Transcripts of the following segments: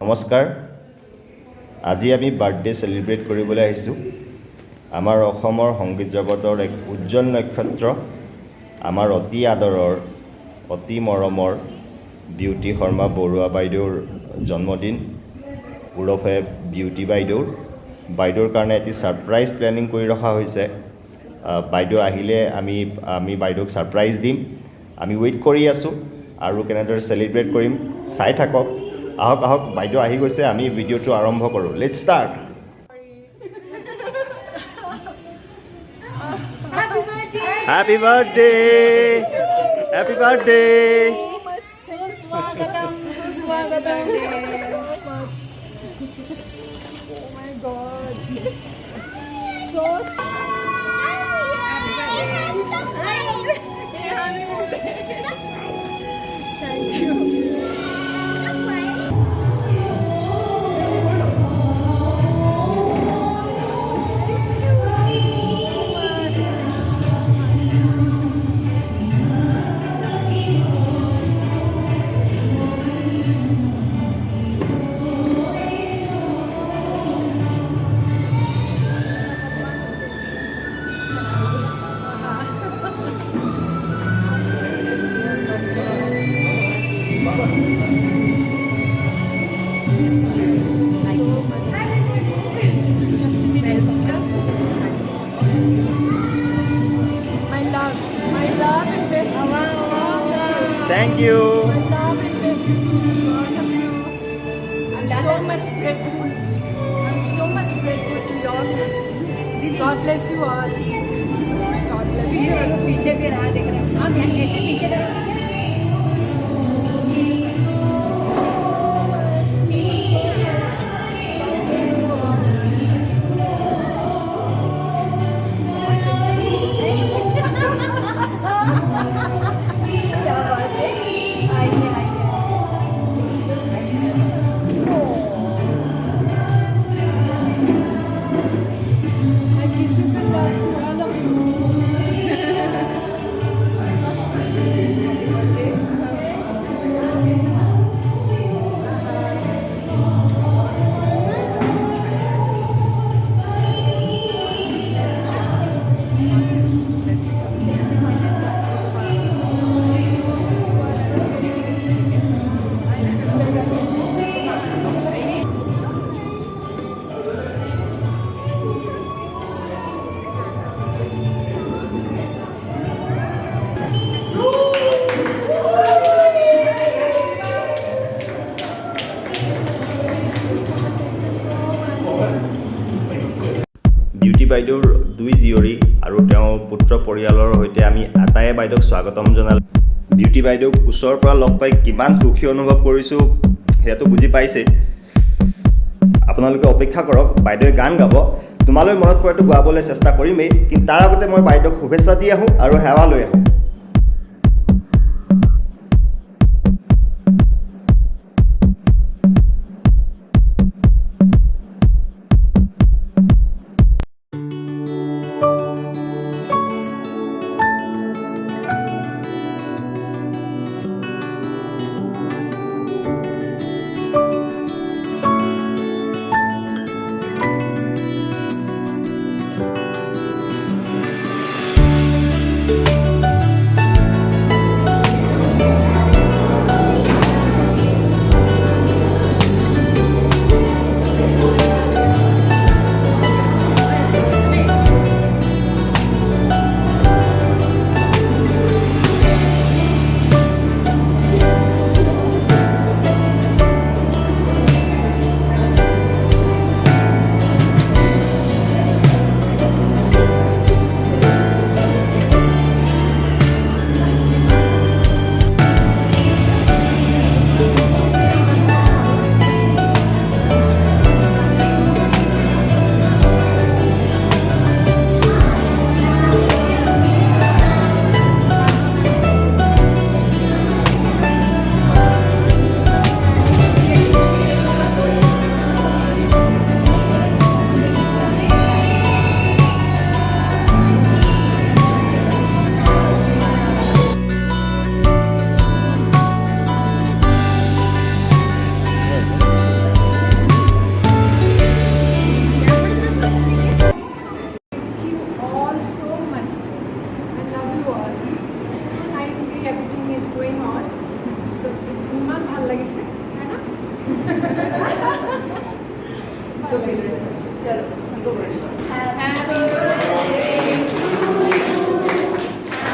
নমস্কাৰ আজি আমি বাৰ্থডে সেলিব্ৰেট কৰিবলৈ আহিছোঁ আমাৰ অসমৰ সংগীত জগতৰ এক উজ্জ্বল নক্ষত্ৰ আমাৰ অতি আদৰৰ অতি মৰমৰ বিউটি শৰ্মা বৰুৱা বাইদেউৰ জন্মদিন উৰফে বিউটি বাইদেউৰ কাৰণে এটি সাৰপ্ৰাইজ প্লেনিং কৰি ৰখা হৈছে বাইদেউ আহিলে আমি বাইদেউক সাৰপ্ৰাইজ দিম আমি ওয়েট কৰি আছোঁ আৰু কেনেদৰে সেলিব্ৰেট কৰিম চাই থাকক আহক বাইদেউ আহি গৈছে আমি ভিডিঅ'টো আৰম্ভ কৰোঁ let's start happy birthday Swagatam. Oh my God. So thank you. My love and best wishes. Thank you. My love and best wishes to all of you. I'm so much grateful. I'm so much grateful to you all. God bless you all. God bless you. पीछे भी रहा देख रहा हूँ आप ऐसे पीछे करोगे क्या बात है आइए My kisses and love to all of you. Beauty বাইদেউৰ দুই জীয়ৰী আৰু তেওঁৰ পুত্ৰ পৰিয়ালৰ সৈতে আমি আটায়ে বাইদেউক স্বাগতম জনালোঁ বিউটি বাইদেউক ওচৰৰ পৰা লগ পাই কিমান সুখী অনুভৱ কৰিছোঁ সেয়াটো বুজি পাইছে আপোনালোকে অপেক্ষা কৰক বাইদেৱে গান গাব তোমালৈ মনত পৰাটো গাবলৈ চেষ্টা কৰিমেই কিন্তু তাৰ আগতে মই বাইদেউক শুভেচ্ছা দি আহোঁ আৰু সেৱা লৈ আহোঁ हाथों के लिए चलो हमको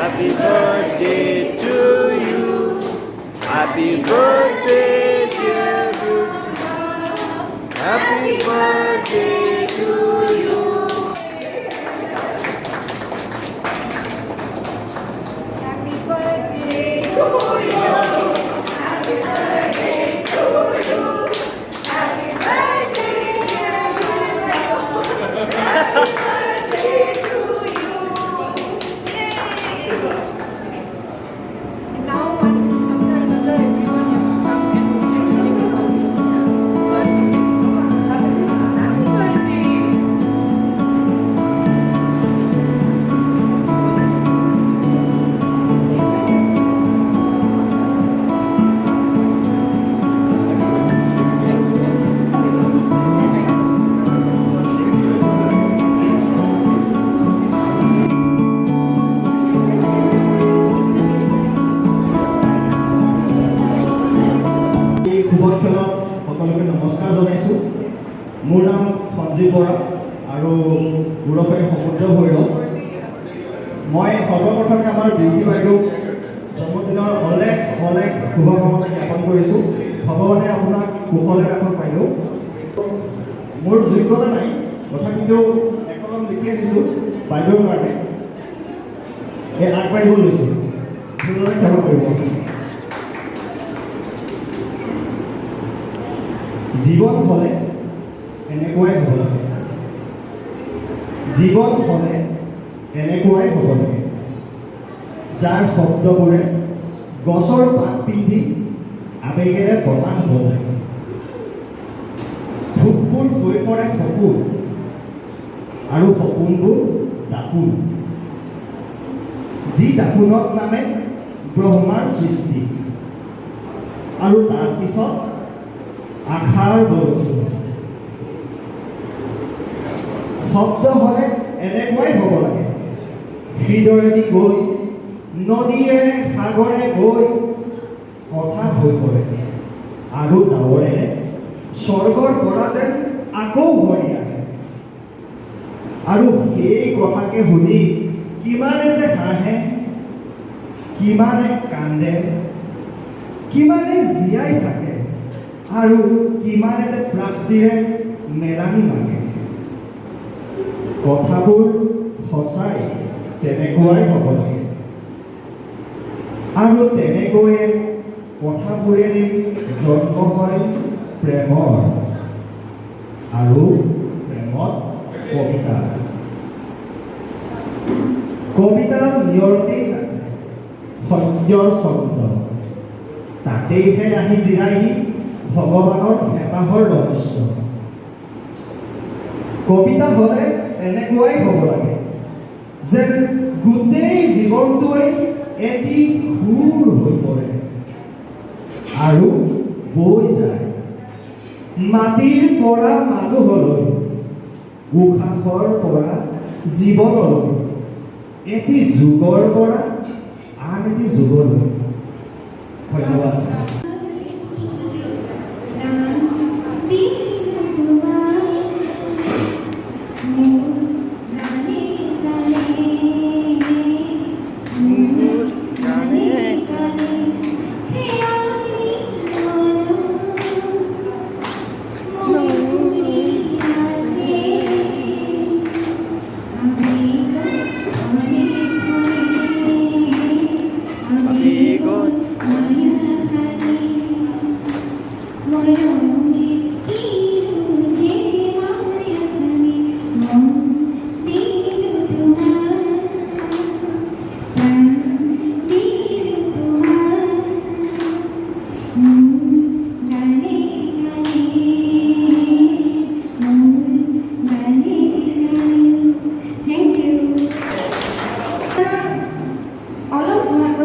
Happy birthday to you. Happy birthday, dear Durga. Happy birthday to you. Happy birthday to you. Happy birthday to you. Happy birthday, dear Durga. Happy birthday to you. Yay! Now one after another everyone has to come and take a copy. First happy birthday. এই শুভক্ষণত সকলোকে নমস্কাৰ জনাইছোঁ। মোৰ নাম সঞ্জীৱ বৰা আৰু ওৰফে সমুদ্ৰ ভৈৰৱ। মই সৰ্বপ্ৰথমে আমাৰ বিউটি বাইদেউ জন্মদিনৰ অলেখ শুভকামনা জ্ঞাপন কৰিছোঁ। ভগৱানে আপোনাক কুশলে ৰাখক বাইদেউ। মোৰ যোগ্যতা নাই, তথাপিতো একলম লিখি আনিছোঁ বাইদেউৰ কাৰণে। এই আগবাঢ়িব লৈছোঁ, ভুলতে ক্ষমা কৰিব। জীৱন হ'লে এনেকুৱাই হ'ব লাগে। জীৱন হ'লে এনেকুৱাই হ'ব লাগে, যাৰ শব্দবোৰে গছৰ পাত পিন্ধি আবেগেৰে বতাহ হ'ব লাগে। ফুটবোৰ হৈ পৰে সপোন আৰু সপোনবোৰ দাপোন, যি দাপোনত নামে ব্ৰহ্মাৰ সৃষ্টি আৰু তাৰপিছত আশাৰ বৰষুণ। শব্দ হ'লে এনেকুৱাই হ'ব লাগে, হৃদয়েদি গৈ নদীয়ে সাগৰে গৈ কথা হৈ পৰে আৰু ডাৱৰেৰে স্বৰ্গৰ পৰা যেন আকৌ উভৰি আহে। আৰু সেই কথাকে শুনি কিমানে যে হাঁহে, কিমানে কান্দে, কিমানে জীয়াই থাকে আৰু কিমানে যে প্ৰাপ্তিৰে মেলানি মাগে। কথাবোৰ সঁচাই তেনেকুৱাই হ'ব লাগে আৰু তেনেকৈয়ে কথাবোৰেৰে জন্ম হয় প্ৰেমৰ আৰু প্ৰেমত কবিতা। কবিতাৰ নিয়ৰতেই আছে সত্যৰ ছন্দ, তাতেইহে আহি জিৰাইহি ভগৱানৰ হেঁপাহৰ ৰহস্য। কবিতা হ'লে এনেকুৱাই হ'ব লাগে, যেন গোটেই জীৱনটোৱে এটি সুৰ হৈ পৰে আৰু বৈ যায় মাটিৰ পৰা মানুহলৈ, উশাহৰ পৰা জীৱনলৈ, এটি যুগৰ পৰা আন এটি যুগলৈ। ধন্যবাদ।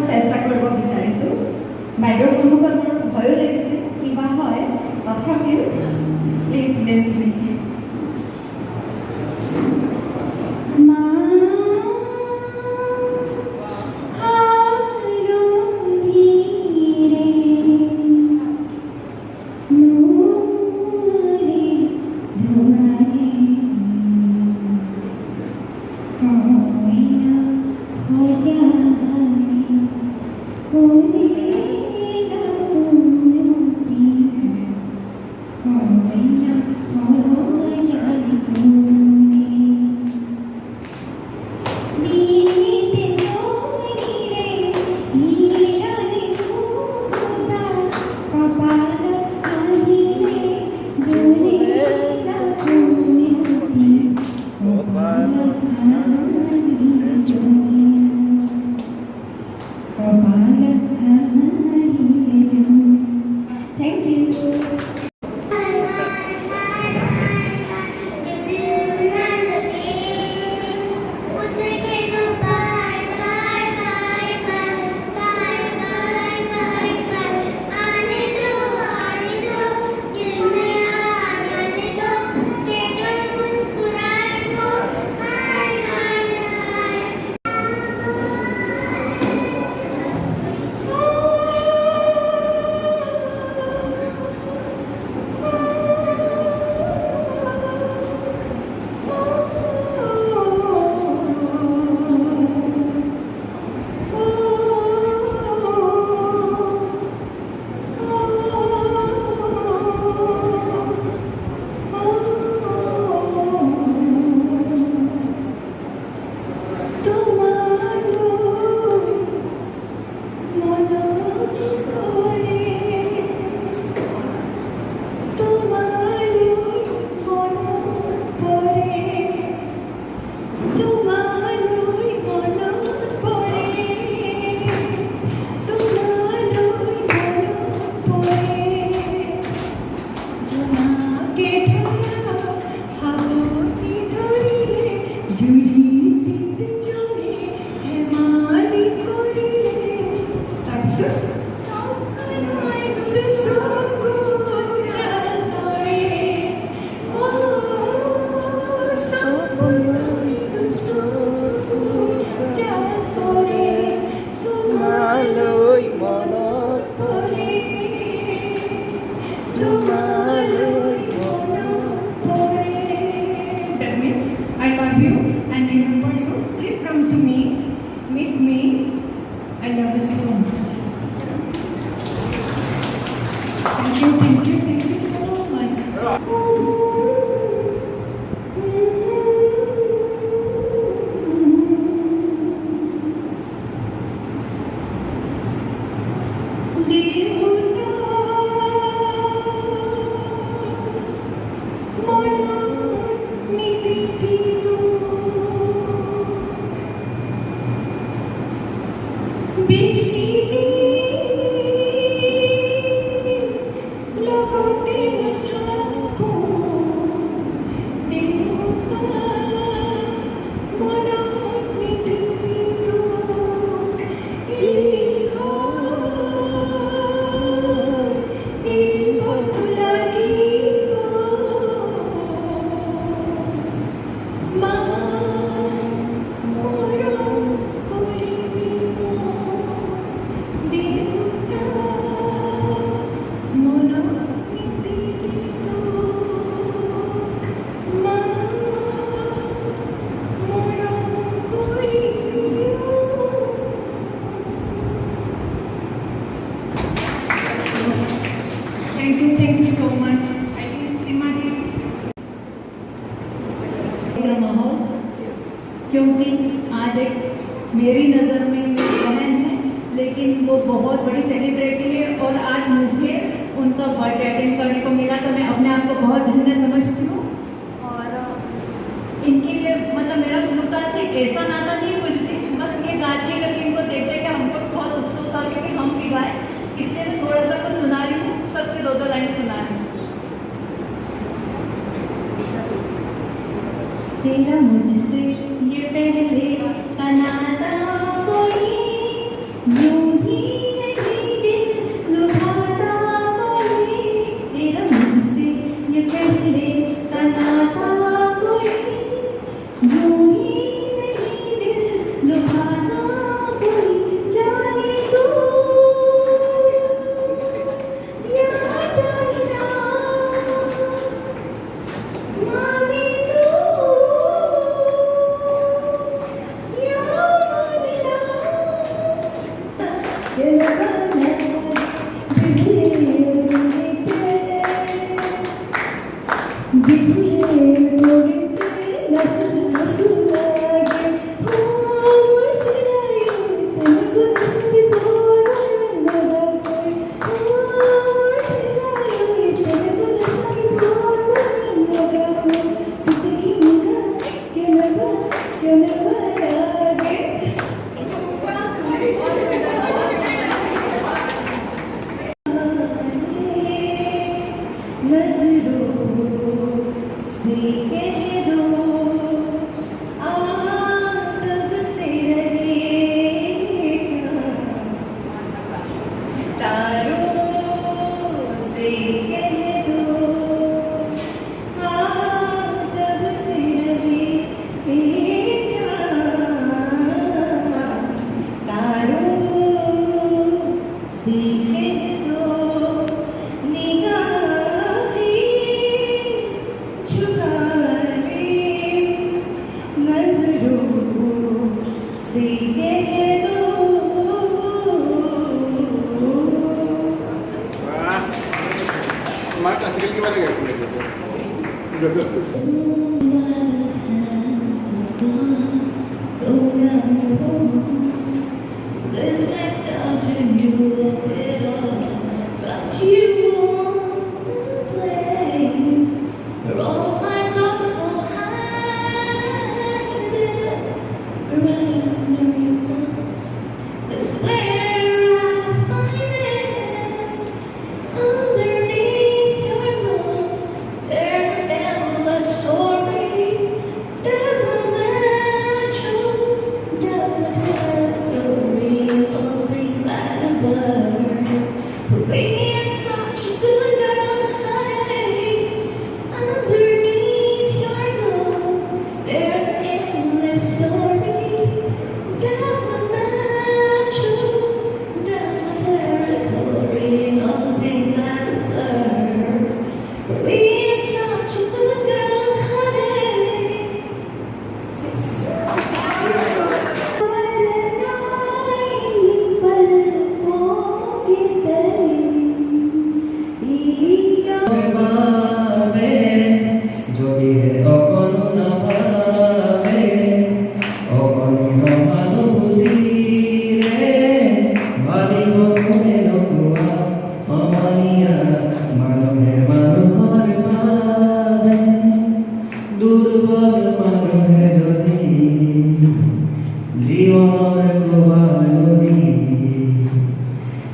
চেষ্টা কৰিব বিচাৰিছোঁ। বাইদেউৰ সন্মুখত মোৰ ভয়ো লাগিছে, কিবা হয়, তথাপিও please let's me. No Thank you. That means I love you and remember you. Please come to me, meet me. I love you so much. Thank you so much. Thank you so much. I think सीमा जी माहौल, क्योंकि आज एक मेरी नज़र में मेरी बहन है, लेकिन वो बहुत बड़ी सेलिब्रिटी है और आज मुझे उनका बर्थडे अटेंड करने को मिला, तो मैं अपने आप को बहुत धन्य समझती हूँ। और इनके लिए मतलब मेरा शुरुआत से ऐसा नाता नहीं कुछ भी, बस ये गाती करके इनको देखते कि हमको बहुत उत्सुक था कि हम भी गाए, इसलिए मैं थोड़ा सा कुछ सुना रही हूँ, सबके दो लाइन सुना रही हूँ। तेरा मुझसे ये पहले का नाता कोई यूं ही नहीं दिल लुभाता कोई, तेरा मुझसे ये पहले का नाता कोई यूं ही नहीं दिल लुभाता कोई, जाने तू या जाने ना, माने तू या माने This next time to you a bit of but you want the place where all of my thoughts go hide right under your clothes. It's where I find it underneath your clothes. There's an endless story. There's a man I chose. There's a territory of things I deserve. For being such a good girl, honey. Underneath your clothes, there's an endless story. There's a man I chose. There's a territory of things I deserve. For being such a good girl, honey. যদি হে অকনো নাভাবে অকনো নভানুভূতিৰে ভাবিব কোনে নকোৱা অমানিয়া মানুহে মানুহৰ বাবে দুৰ্বল মানুহে যদি জীৱনৰ কোবা নদী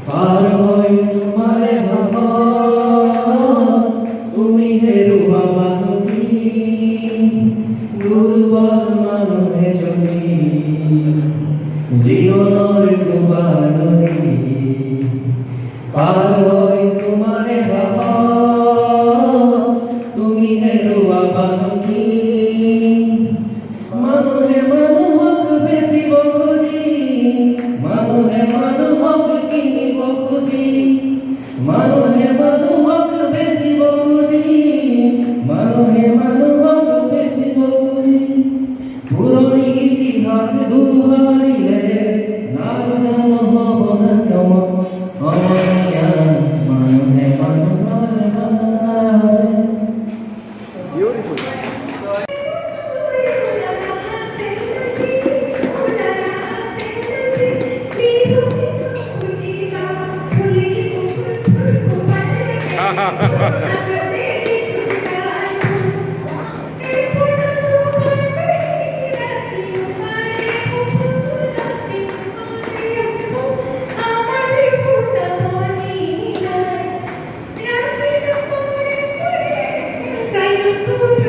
পাৰ হৈ তোমাৰে ভাব তুমি হেৰুৱা মানুহ দুৰ্বল মানুহে যদি জীৱনৰ কোবা নদী পাৰ হৈ তোমাৰে ভাব তুমি হেৰুৱা মানুহ মানুহে মানুহক বেচিব খুজি মানুহে মানুহক কিনিব খুজি মানুহে মানুহক বেচিব খুজি মানুহে মানুহক বেচিব খুজি পুৰণি ইতিহাস দোহাৰিলে নাজানো হ'ব না কম অমনীয়া মানুহে মানুহৰ বাবে Say